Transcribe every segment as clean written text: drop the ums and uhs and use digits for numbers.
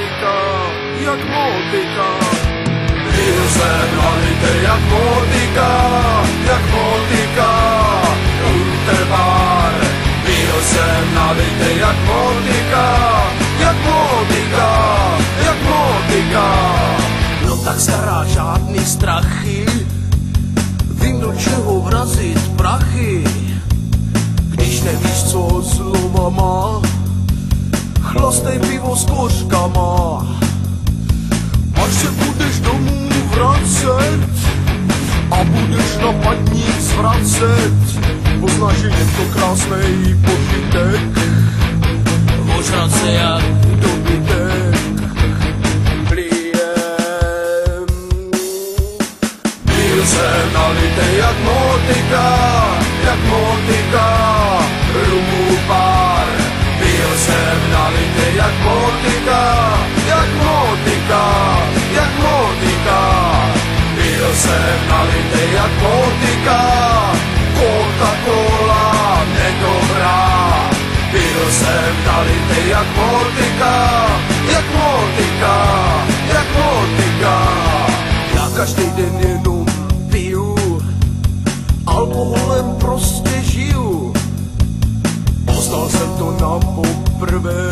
motika, jak motika. Byl jsem nalitej jak motika, jak motika. Unterbar. Byl jsem nalitej jak motika, jak motika, jak motika. No tak stará, žádný strachy, vím do čeho vrazit prachy. Když nevíš, co zloma má, chlastej pivo s kořkama. Až se budeš domů vracet a budeš na padník zvracet, poznáš, že je to krásnej požitek, ožrat se jak dobytek. Plijem. Byl jsem nalitej jak motika, jak motika. Rumu pár. Byl jsem nalitej jak motika, jak motika, jak motika. Byl jsem nalitej jak motika, Coca-Cola nedobrá. Byl jsem nalitej jak motika, jak motika, jak motika. Já každý den jenom piju, alkoholem prostě žiju. Poznal jsem to na poprvé,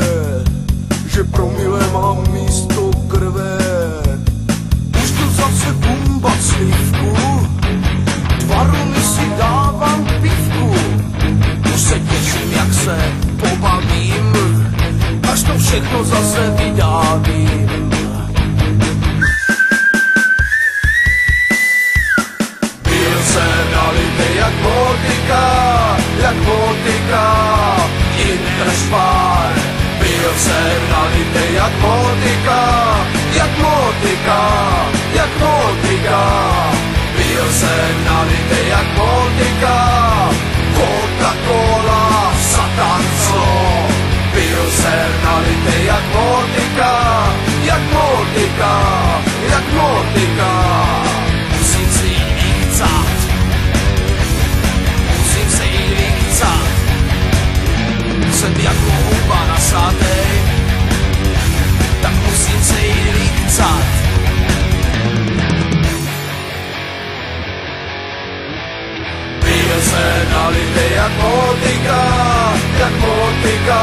že promile mám místo krve. Už tu zase bumba slivku, 2 rumy si dávám pivku. Už se těším, jak se pobavím, až to všechno zase vydávím. Byl jsem nalitej jak motika, jak motika. Interspar. Byl jsem nalitej jak motika, jak motika, jak motika. Byl jsem nalitej jak motika, Coca-Cola, satan zlo. Byl jsem nalitej jak motika, jak motika, jak motika. Musím si jí vychcat, musím se jí vychcat. Jsem jako houba nasátej, tak musím se jí vychcat. Byl jsem nalitej jak motika, jak motika.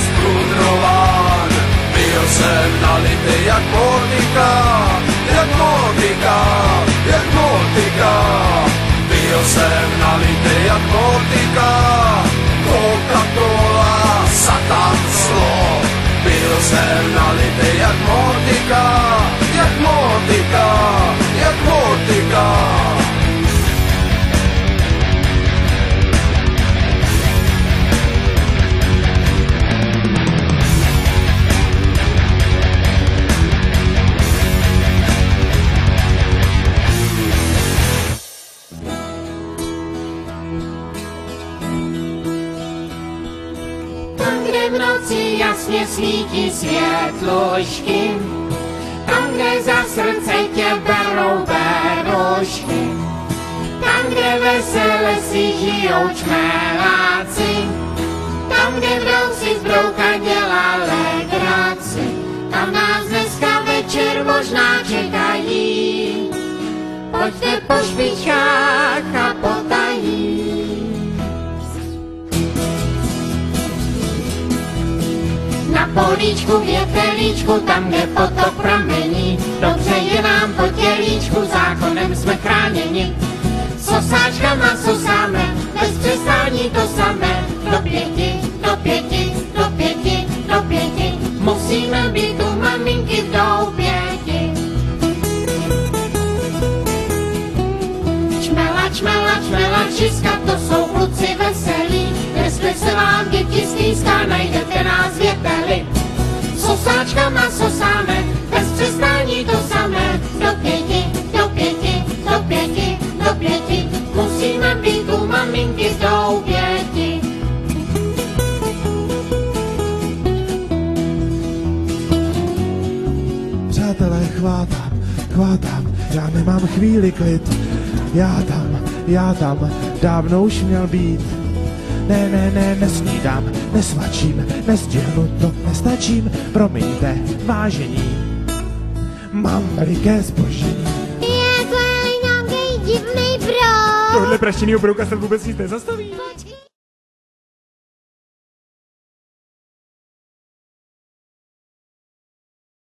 Sprudrován. Byl jsem nalitej jak motika, jak motika, jak motika. Byl jsem nalitej jak motika, Coca-Cola, satan zlo. Byl jsem nalitej jak motika, jak motika, jak motika. V noci jasně svítí světlušky, tam, kde za srdce tě berou berušky, tam, kde vesele si žijou čmeláci, tam, kde brouci z brouka dělá legraci, tam nás dneska večer možná čekají. Pojďte po špičkách a potají. Na políčku, větelíčku, tam, kde potok pramení, dobře je nám po tělíčku, zákonem jsme chráněni. Sosáčkama sosáme, bez přestání to samé, do 5, do 5, do 5, do 5, musíme být u maminky v doupěti. Čmela, čmela, čmelačiska, to jsou kluci veselí, jestli se vám děti stýská, najdete nás věteli. Sosáčkama sosáme, bez přestání to samé, do 5, do 5, do 5, do 5, musíme být u maminky v doupěti. Přátelé, chvátám, já nemám chvíli klid. Já tam, dávno už měl být. ne, nesnídám, nesvačím, nestihnu to, nestačím, promiňte, vážení, mám veliké zpoždění. Je to je nějaký divný brod. Tohle praštěnýho brouka se vůbec nic nezastaví. Počkej.